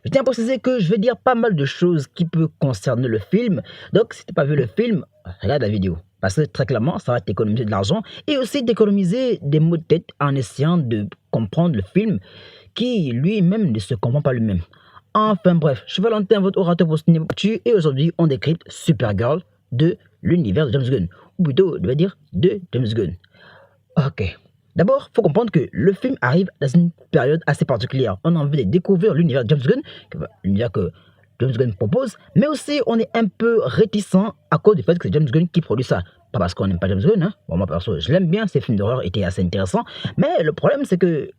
Je tiens à préciser que je vais dire pas mal de choses qui peuvent concerner le film. Donc, si tu n'as pas vu le film, regarde la vidéo. Parce que très clairement, ça va t'économiser de l'argent et aussi t'économiser des mots de tête en essayant de comprendre le film qui lui-même ne se comprend pas lui-même. Enfin bref, je suis Valentin, votre orateur pour Ciné Actu, et aujourd'hui on décrypte Supergirl de l'univers de James Gunn. Ou plutôt, je devais dire de James Gunn. Ok. D'abord, il faut comprendre que le film arrive dans une période assez particulière. On a envie de découvrir l'univers de James Gunn, l'univers que James Gunn propose, mais aussi on est un peu réticent à cause du fait que c'est James Gunn qui produit ça. Pas parce qu'on n'aime pas James Gunn, hein. Bon, moi perso, je l'aime bien, ses films d'horreur étaient assez intéressants, mais le problème c'est que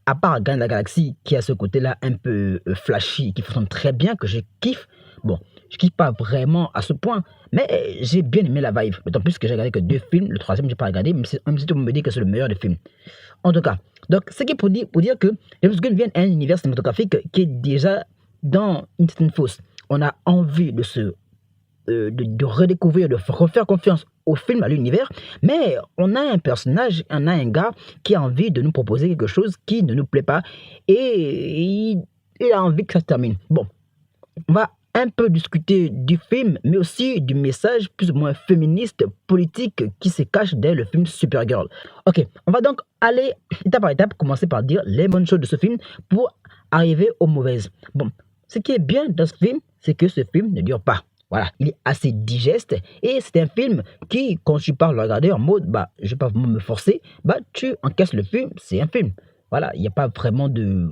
à part Guardians de la Galaxie qui a ce côté-là un peu flashy, qui fonctionne très bien, que je kiffe. Bon, je kiffe pas vraiment à ce point, mais j'ai bien aimé la vibe. D'autant plus que j'ai regardé que 2 films, le troisième j'ai pas regardé, même si tout le monde me dit que c'est le meilleur des films. En tout cas, donc ce qui est pour dire que James Gunn vient d'un univers cinématographique qui est déjà dans une certaine fosse. On a envie de redécouvrir, de refaire confiance au film, à l'univers, mais on a un personnage, on a un gars qui a envie de nous proposer quelque chose qui ne nous plaît pas et il a envie que ça se termine. Bon, on va un peu discuter du film, mais aussi du message plus ou moins féministe, politique qui se cache derrière le film Supergirl. Ok, on va donc aller étape par étape, commencer par dire les bonnes choses de ce film pour arriver aux mauvaises. Bon, ce qui est bien dans ce film, c'est que ce film ne dure pas. Voilà, il est assez digeste et c'est un film qui, quand tu parles le regarder en mode, je vais pas vraiment me forcer, tu encaisses le film, c'est un film. Voilà, il n'y a pas vraiment de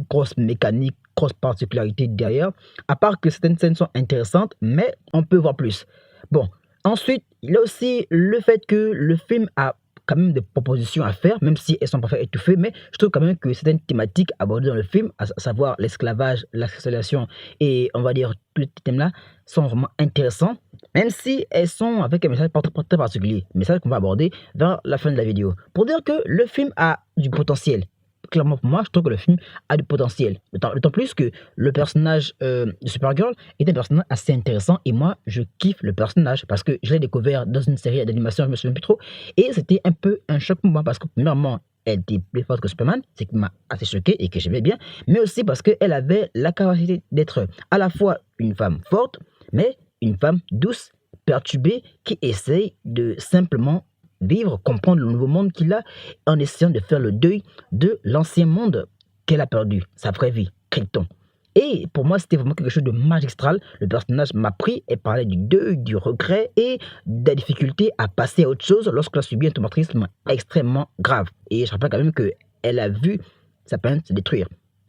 grosse mécanique, grosse particularité derrière, à part que certaines scènes sont intéressantes, mais on peut voir plus. Bon, ensuite, il y a aussi le fait que le film a quand même des propositions à faire, même si elles sont parfois étouffées, mais je trouve quand même que certaines thématiques abordées dans le film, à savoir l'esclavage, la sexualisation et on va dire tous ces thèmes-là, sont vraiment intéressants, même si elles sont avec un message très particulier, un message qu'on va aborder vers la fin de la vidéo. Pour dire que le film a du potentiel. Clairement pour moi, je trouve que le film a du potentiel. D'autant plus que le personnage de Supergirl est un personnage assez intéressant et moi, je kiffe le personnage parce que je l'ai découvert dans une série d'animation, je me souviens plus trop, et c'était un peu un choc pour moi parce que premièrement, elle était plus forte que Superman, ce qui m'a assez choqué et que j'aimais bien, mais aussi parce qu'elle avait la capacité d'être à la fois une femme forte, mais une femme douce, perturbée, qui essaye de simplement vivre, comprendre le nouveau monde qu'il a en essayant de faire le deuil de l'ancien monde qu'elle a perdu, sa vraie vie, Krypton. Et pour moi, c'était vraiment quelque chose de magistral. Le personnage m'a pris et parlait du deuil, du regret et de la difficulté à passer à autre chose lorsqu'elle a subi un traumatisme extrêmement grave. Et je rappelle quand même qu'elle a vu sa planète se détruire.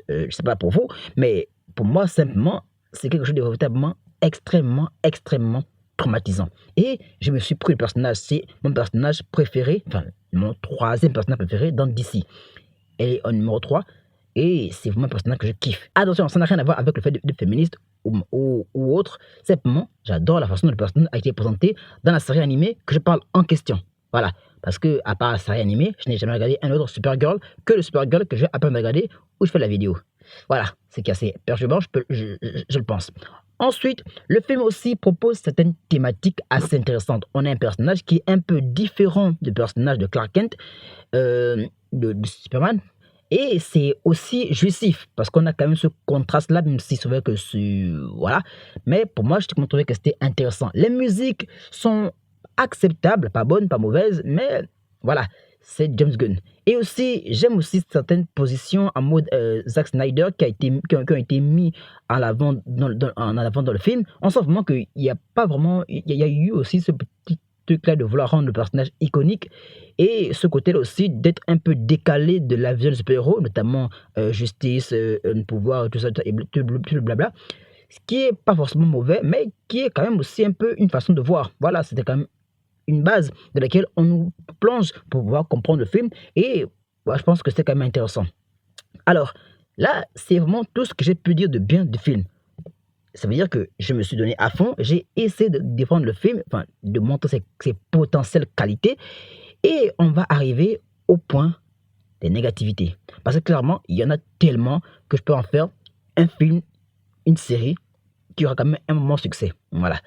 Je ne sais pas pour vous, mais pour moi, simplement, c'est quelque chose de véritablement extrêmement traumatisant. Et je me suis pris le personnage, c'est mon personnage préféré, enfin mon troisième personnage préféré dans DC. Elle est en numéro 3 et c'est vraiment un personnage que je kiffe. Attention, ça n'a rien à voir avec le fait de féministe ou autre. Simplement, j'adore la façon dont le personnage a été présenté dans la série animée que je parle en question. Voilà. Parce que, à part la série animée, je n'ai jamais regardé un autre Supergirl que le Supergirl que je vais à peine regarder où je fais la vidéo. Voilà. C'est assez perturbant, je le pense. Ensuite, le film aussi propose certaines thématiques assez intéressantes. On a un personnage qui est un peu différent du personnage de Clark Kent, de Superman. Et c'est aussi jouissif, parce qu'on a quand même ce contraste-là, même si c'est vrai que c'est... Voilà. Mais pour moi, je trouvais que c'était intéressant. Les musiques sont acceptables, pas bonnes, pas mauvaises, mais voilà, c'est James Gunn. Et aussi, j'aime aussi certaines positions en mode Zack Snyder qui ont été mis en avant dans le film. On sent vraiment qu'il n'y a pas vraiment... Il y a eu aussi ce petit truc-là de vouloir rendre le personnage iconique et ce côté-là aussi d'être un peu décalé de la vision du super-héros, notamment justice, pouvoir, tout ça, et tout le blabla, ce qui est pas forcément mauvais, mais qui est quand même aussi un peu une façon de voir. Voilà, c'était quand même une base de laquelle on nous plonge pour pouvoir comprendre le film et je pense que c'est quand même intéressant. Alors, là, c'est vraiment tout ce que j'ai pu dire de bien du film. Ça veut dire que je me suis donné à fond, j'ai essayé de défendre le film, enfin, de montrer ses potentielles qualités, et on va arriver au point des négativités. Parce que clairement, il y en a tellement que je peux en faire un film, une série, qui aura quand même un moment succès. Voilà.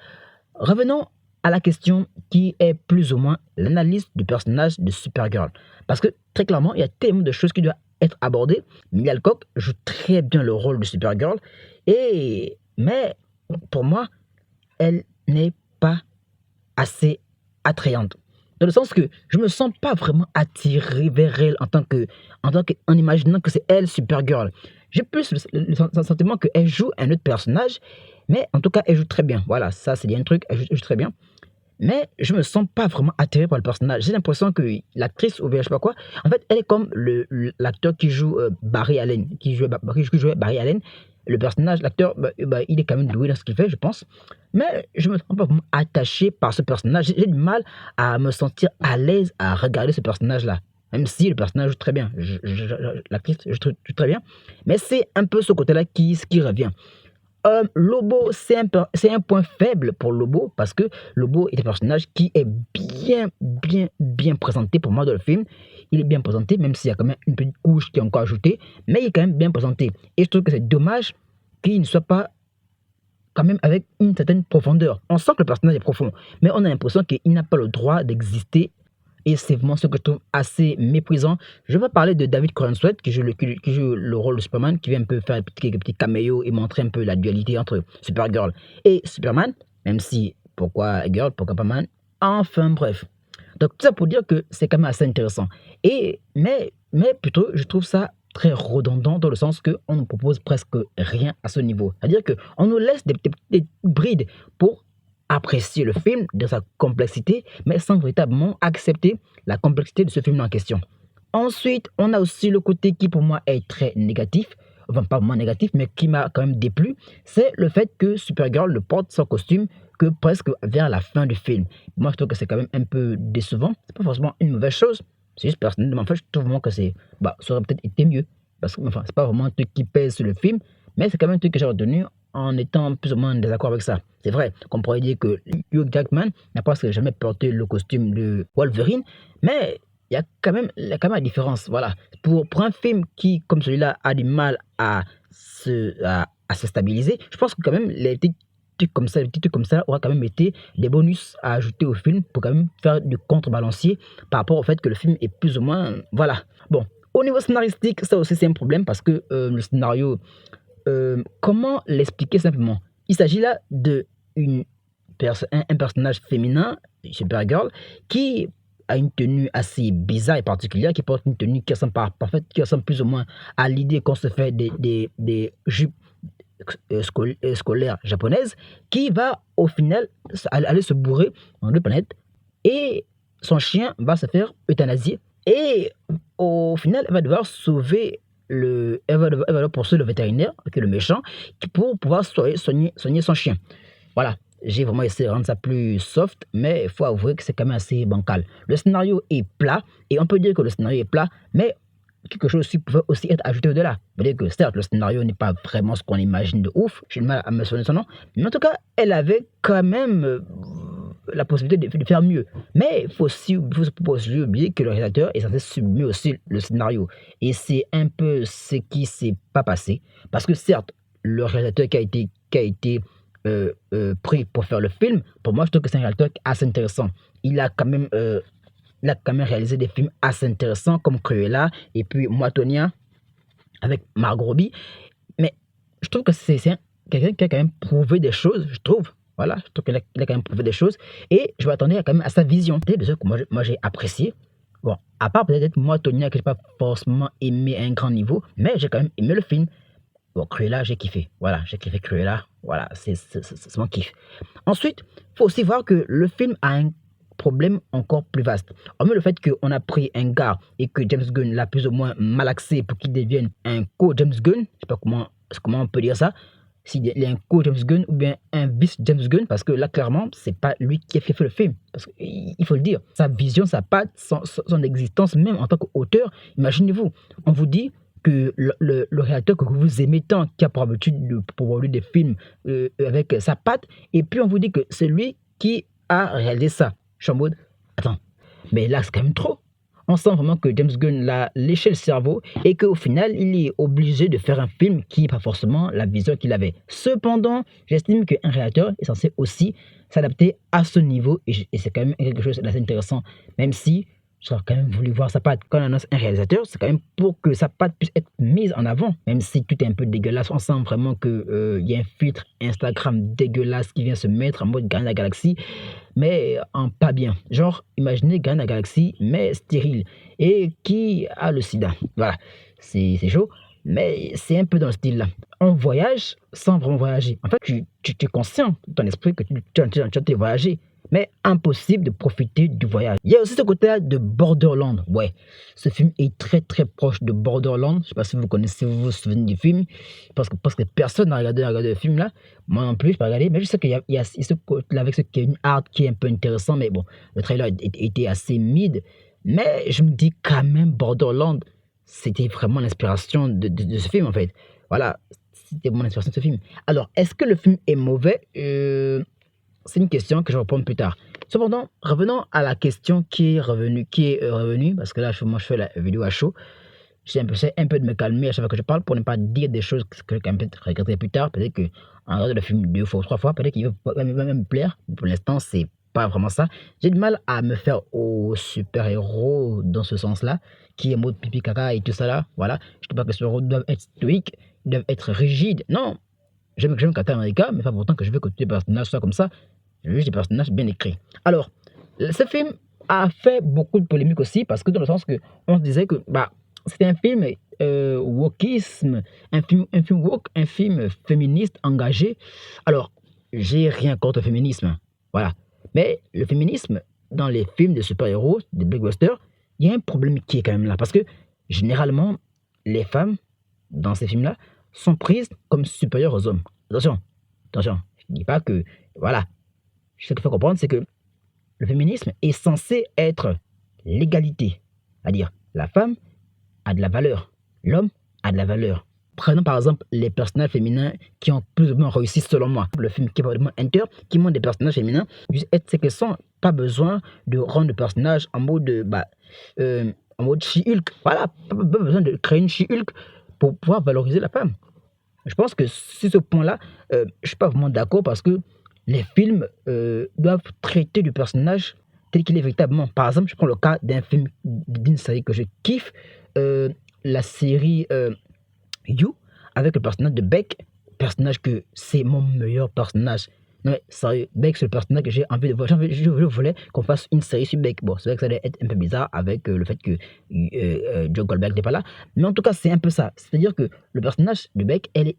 Revenons à la question qui est plus ou moins l'analyse du personnage de Supergirl. Parce que très clairement, il y a tellement de choses qui doivent être abordé. Millie Alcock joue très bien le rôle de Supergirl, mais pour moi, elle n'est pas assez attrayante. Dans le sens que je me sens pas vraiment attiré vers elle en imaginant que c'est elle Supergirl. J'ai plus le sentiment qu'elle joue un autre personnage, mais en tout cas, elle joue très bien. Voilà, ça c'est un truc, elle joue très bien. Mais je me sens pas vraiment attiré par le personnage. J'ai l'impression que l'actrice ou bien je sais pas quoi, en fait, elle est comme l'acteur qui joue Barry Allen, qui jouait Barry Allen. Le personnage, l'acteur, il est quand même doué dans ce qu'il fait, je pense. Mais je me sens pas vraiment attaché par ce personnage. J'ai du mal à me sentir à l'aise à regarder ce personnage-là. Même si le personnage joue très bien. L'actrice joue très bien. Mais c'est un peu ce côté-là qui revient. Lobo, c'est un point faible pour Lobo parce que Lobo est un personnage qui est bien présenté pour moi dans le film. Il est bien présenté, même s'il y a quand même une petite couche qui est encore ajoutée, mais il est quand même bien présenté. Et je trouve que c'est dommage qu'il ne soit pas quand même avec une certaine profondeur. On sent que le personnage est profond, mais on a l'impression qu'il n'a pas le droit d'exister. Et c'est vraiment ce que je trouve assez méprisant. Je vais parler de David Corenswet, qui joue le rôle de Superman, qui vient un peu faire quelques petits caméos et montrer un peu la dualité entre Supergirl et Superman. Même si, pourquoi Girl, pourquoi pas Man. Enfin bref. Donc tout ça pour dire que c'est quand même assez intéressant. Mais plutôt, je trouve ça très redondant dans le sens qu'on ne propose presque rien à ce niveau. C'est-à-dire qu'on nous laisse des brides pour apprécier le film dans sa complexité, mais sans véritablement accepter la complexité de ce film en question. Ensuite, on a aussi le côté qui pour moi est très négatif, enfin pas vraiment négatif, mais qui m'a quand même déplu, c'est le fait que Supergirl ne porte son costume que presque vers la fin du film. Moi, je trouve que c'est quand même un peu décevant. C'est pas forcément une mauvaise chose, c'est juste personnellement. En fait, je trouve vraiment que ça aurait peut-être été mieux, parce que enfin, c'est pas vraiment un truc qui pèse sur le film, mais c'est quand même un truc que j'ai retenu en étant plus ou moins en désaccord avec ça. C'est vrai qu'on pourrait dire que Hugh Jackman n'a presque jamais porté le costume de Wolverine, mais il y a quand même la différence. Voilà. Pour un film qui, comme celui-là, a du mal à se stabiliser, je pense que quand même les petits trucs comme ça auraient quand même été des bonus à ajouter au film pour quand même faire du contrebalancier par rapport au fait que le film est plus ou moins. Voilà. Bon. Au niveau scénaristique, ça aussi c'est un problème parce que le scénario, comment l'expliquer simplement? Il s'agit là un personnage féminin, Supergirl, qui a une tenue assez bizarre et particulière, qui porte une tenue qui ressemble, qui ressemble plus ou moins à l'idée qu'on se fait des jupes scolaires japonaises, qui va au final aller se bourrer dans deux planètes et son chien va se faire euthanasier. Et au final, elle va devoir poursuivre le vétérinaire, qui est le méchant, pour pouvoir soigner son chien. Voilà, j'ai vraiment essayé de rendre ça plus soft, mais il faut avouer que c'est quand même assez bancal. Le scénario est plat, et on peut dire que le scénario est plat, mais quelque chose aussi pouvait aussi être ajouté au-delà. C'est-à-dire que certes, le scénario n'est pas vraiment ce qu'on imagine de ouf, j'ai du mal à me souvenir de son nom, mais en tout cas, elle avait quand même la possibilité de faire mieux. Mais il faut aussi oublier que le réalisateur est censé sublimer aussi le scénario. Et c'est un peu ce qui s'est pas passé. Parce que certes, le réalisateur qui a été pris pour faire le film, pour moi, je trouve que c'est un réalisateur assez intéressant. Il a quand même, euh, il a quand même réalisé des films assez intéressants comme Cruella et puis Moi, Tonya avec Margot Robbie. Mais je trouve que quelqu'un qui a quand même prouvé des choses, je trouve. Voilà, je trouve qu'il a quand même prouvé des choses. Et je m'attendais quand même à sa vision. C'est de ce que moi j'ai apprécié. Bon, à part peut-être moi, Tonya, que je n'ai pas forcément aimé à un grand niveau, mais j'ai quand même aimé le film. Bon, Cruella, j'ai kiffé. Voilà, j'ai kiffé Cruella. Voilà, c'est mon kiff. Ensuite, il faut aussi voir que le film a un problème encore plus vaste. Hormis le fait qu'on a pris un gars et que James Gunn l'a plus ou moins malaxé pour qu'il devienne un co-James Gunn, je ne sais pas comment on peut dire ça, s'il est un co-James Gunn ou bien un vice-James Gunn, parce que là, clairement, c'est pas lui qui a fait le film. Parce qu'il faut le dire, sa vision, sa patte, son existence, même en tant qu'auteur, imaginez-vous, on vous dit que le réalisateur que vous aimez tant, qui a pour habitude de produire des films avec sa patte, et puis on vous dit que c'est lui qui a réalisé ça. Je suis en mode, attends, mais là c'est quand même trop. On sent vraiment que James Gunn l'a léché le cerveau et qu'au final, il est obligé de faire un film qui n'est pas forcément la vision qu'il avait. Cependant, j'estime qu'un réalisateur est censé aussi s'adapter à ce niveau et c'est quand même quelque chose d'assez intéressant. Même si J'aurais quand même voulu voir sa patte. Quand on annonce un réalisateur, c'est quand même pour que sa patte puisse être mise en avant. Même si tout est un peu dégueulasse, on sent vraiment qu'il y a un filtre Instagram dégueulasse qui vient se mettre en mode Gardien de la Galaxie, mais en pas bien. Genre, imaginez Gardien de la Galaxie, mais stérile, et qui a le sida. Voilà, c'est chaud, mais c'est un peu dans le style là. On voyage sans vraiment voyager. En fait, tu es conscient de ton esprit que tu as voyagé, mais impossible de profiter du voyage. Il y a aussi ce côté-là de Borderland. Ouais, ce film est très très proche de Borderland. Je ne sais pas si vous connaissez, vous souvenez du film, parce que personne n'a regardé le film là. Moi non plus, je n'ai pas regardé, mais je sais qu'il y a ce côté-là avec ce Kevin Hart qui est un peu intéressant, mais bon, le trailer était assez mid. Mais je me dis quand même, Borderland, c'était vraiment l'inspiration de ce film en fait. Voilà, c'était mon inspiration de ce film. Alors, est-ce que le film est mauvais? C'est une question que je vais répondre plus tard. Cependant, revenons à la question qui est revenue, parce que là, moi, je fais la vidéo à chaud. J'essaie un peu de me calmer à chaque fois que je parle pour ne pas dire des choses que je vais peut-être regretter plus tard. Peut-être qu'en regardant le film 2 fois ou 3 fois, peut-être qu'il va même me plaire. Pour l'instant, c'est pas vraiment ça. J'ai du mal à me faire au super-héros dans ce sens-là, qui est mode pipi caca et tout ça là. Voilà. Je ne dis pas que les super-héros doivent être stoïques, ils doivent être rigides. Non, j'aime Captain America, mais pas pourtant que je veux que tous les personnages soient comme ça. Je veux juste des personnages bien écrits. Alors, ce film a fait beaucoup de polémiques aussi, parce que dans le sens que on se disait que bah, c'était un film wokisme, un film woke, un film féministe engagé. Alors, j'ai rien contre le féminisme, voilà. Mais le féminisme, dans les films de super-héros, des blockbusters, il y a un problème qui est quand même là, parce que généralement, les femmes, dans ces films-là, sont prises comme supérieures aux hommes. Attention, attention, je ne dis pas que, voilà, ce qu'il faut comprendre, c'est que le féminisme est censé être l'égalité. C'est-à-dire, la femme a de la valeur, l'homme a de la valeur. Prenons par exemple les personnages féminins qui ont plus ou moins réussi selon moi. Le film qui est vraiment Enter, qui montre des personnages féminins, c'est qu'ils n'ont pas besoin de rendre le personnage en mode She-Hulk. Voilà, pas besoin de créer une She-Hulk pour pouvoir valoriser la femme. Je pense que sur ce point-là, je ne suis pas vraiment d'accord parce que les films doivent traiter du personnage tel qu'il est véritablement. Par exemple, je prends le cas d'une série que je kiffe, la série You, avec le personnage de Beck, personnage que c'est mon meilleur personnage. Non mais sérieux, Beck c'est le personnage que j'ai envie de voir. Je voulais qu'on fasse une série sur Beck. Bon, c'est vrai que ça allait être un peu bizarre avec le fait que Joe Goldberg n'est pas là. Mais en tout cas, c'est un peu ça. C'est-à-dire que le personnage de Beck, elle est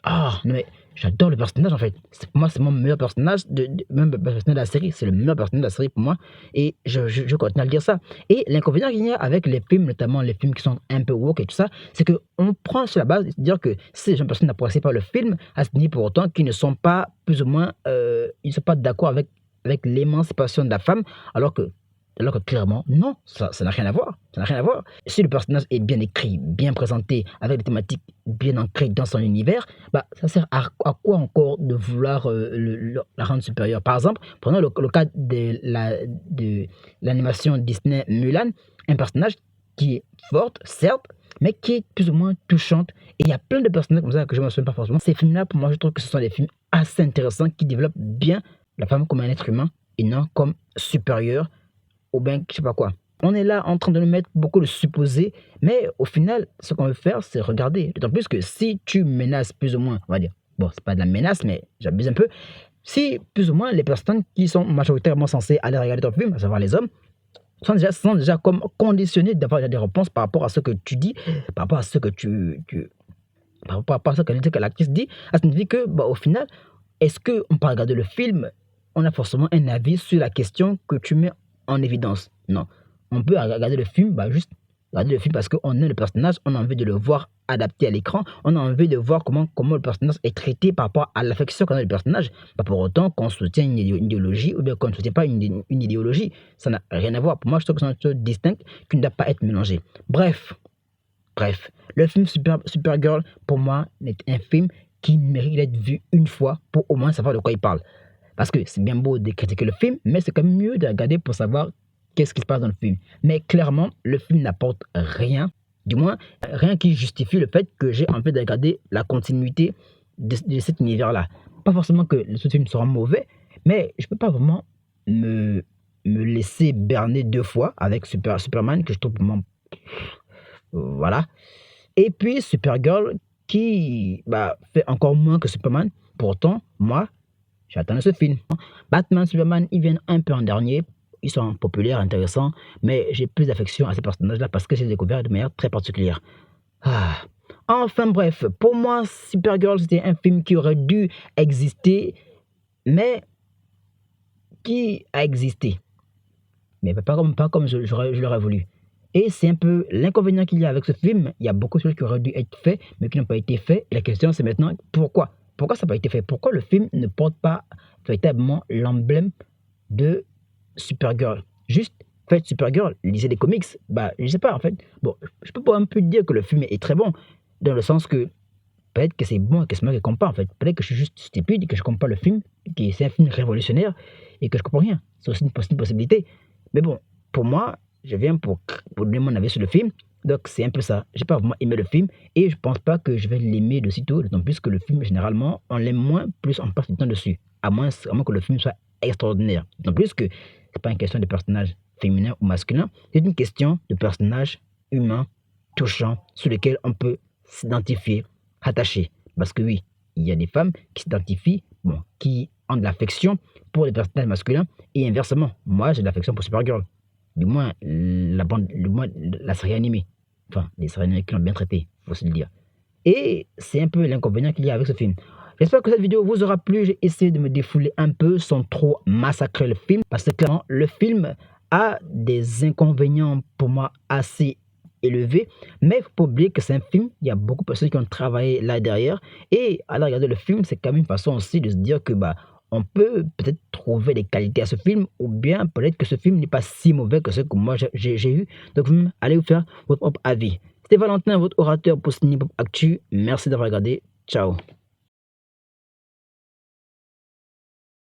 ah, non mais j'adore le personnage en fait. Pour moi, c'est mon meilleur personnage, même le personnage de la série. C'est le meilleur personnage de la série pour moi. Et je continue à le dire ça. Et l'inconvénient qu'il y a avec les films, notamment les films qui sont un peu woke et tout ça, c'est qu'on prend sur la base de dire que si les gens personnes n'apprécient pas le film, à ce niveau pour autant qu'ils ne sont pas plus ou moins, ils ne sont pas d'accord avec l'émancipation de la femme, alors que clairement, non, ça n'a rien à voir. Ça n'a rien à voir. Si le personnage est bien écrit, bien présenté, avec des thématiques bien ancrées dans son univers, bah, ça sert à quoi encore de vouloir la rendre supérieure? Par exemple, prenons le cas de l'animation Disney Mulan, un personnage qui est forte, certes, mais qui est plus ou moins touchante. Et il y a plein de personnages comme ça que je ne me souviens pas forcément. Ces films-là, pour moi, je trouve que ce sont des films assez intéressants qui développent bien la femme comme un être humain et non comme supérieur ou bien je sais pas quoi. On est là en train de nous mettre beaucoup de supposés, mais au final, ce qu'on veut faire, c'est regarder. D'autant plus que si tu menaces plus ou moins, on va dire, bon, c'est pas de la menace, mais j'abuse un peu, si plus ou moins les personnes qui sont majoritairement censées aller regarder ton film, à savoir les hommes, sont déjà comme conditionnés d'avoir des réponses par rapport à ce que tu dis, par rapport à ce que par rapport à ce que l'actrice dit, ça signifie que, bah, au final, est-ce qu'on peut regarder le film, on a forcément un avis sur la question que tu mets en évidence? Non. On peut regarder le film, bah juste regarder le film parce qu'on aime le personnage, on a envie de le voir adapté à l'écran, on a envie de voir comment le personnage est traité par rapport à l'affection qu'on a du personnage. Pas pour autant qu'on soutient une idéologie ou bien qu'on ne soutient pas une idéologie. Ça n'a rien à voir. Pour moi, je trouve que c'est une chose distincte qui ne doit pas être mélangée. Bref, le film Supergirl, pour moi, est un film qui mérite d'être vu une fois pour au moins savoir de quoi il parle. Parce que c'est bien beau de critiquer le film, mais c'est quand même mieux de regarder pour savoir qu'est-ce qui se passe dans le film. Mais clairement, le film n'apporte rien, du moins rien qui justifie le fait que j'ai envie de regarder la continuité de cet univers-là. Pas forcément que ce film sera mauvais, mais je ne peux pas vraiment me me laisser berner 2 fois avec Superman que je trouve vraiment voilà. Et puis Supergirl qui, fait encore moins que Superman. Pourtant, moi, j'attendais ce film. Batman, Superman, ils viennent un peu en dernier. Ils sont populaires, intéressants, mais j'ai plus d'affection à ces personnages-là parce que j'ai découvert de manière très particulière. Ah. Enfin bref, pour moi, Supergirl, c'était un film qui aurait dû exister, mais qui a existé. Mais pas comme je l'aurais voulu. Et c'est un peu l'inconvénient qu'il y a avec ce film. Il y a beaucoup de choses qui auraient dû être faites, mais qui n'ont pas été faites. Et la question, c'est maintenant, pourquoi? Pourquoi ça n'a pas été fait? Pourquoi le film ne porte pas véritablement l'emblème de Supergirl? Juste, faites Supergirl, lisez des comics. Je sais pas, en fait. Bon, je peux pas un peu dire que le film est très bon, dans le sens que peut-être que c'est bon et que c'est moi qui ne comprends pas, en fait. Peut-être que je suis juste stupide et que je ne comprends pas le film, que c'est un film révolutionnaire et que je ne comprends rien. C'est aussi une possibilité. Mais bon, pour moi, je viens pour donner mon avis sur le film. Donc, c'est un peu ça. J'ai pas vraiment aimé le film et je pense pas que je vais l'aimer de sitôt. D'autant plus que le film, généralement, on l'aime moins, plus on passe du temps dessus. À moins que le film soit extraordinaire. D'autant plus que c'est pas une question de personnage féminin ou masculin. C'est une question de personnage humain, touchant, sur lequel on peut s'identifier, attacher. Parce que oui, il y a des femmes qui s'identifient, qui ont de l'affection pour les personnages masculins et inversement. Moi, j'ai de l'affection pour Supergirl. Du moins, la série animée. Enfin, les séries animées qui l'ont bien traité, faut se le dire. Et c'est un peu l'inconvénient qu'il y a avec ce film. J'espère que cette vidéo vous aura plu. J'ai essayé de me défouler un peu sans trop massacrer le film. Parce que clairement, le film a des inconvénients pour moi assez élevés. Mais il ne faut pas oublier que c'est un film. Il y a beaucoup de personnes qui ont travaillé là derrière. Et à la regarder le film, c'est quand même une façon aussi de se dire que on peut peut-être trouver des qualités à ce film, ou bien peut-être que ce film n'est pas si mauvais que ce que moi j'ai eu. Donc, allez vous faire votre propre avis. C'était Valentin, votre orateur pour Cinépop Actu. Merci d'avoir regardé. Ciao.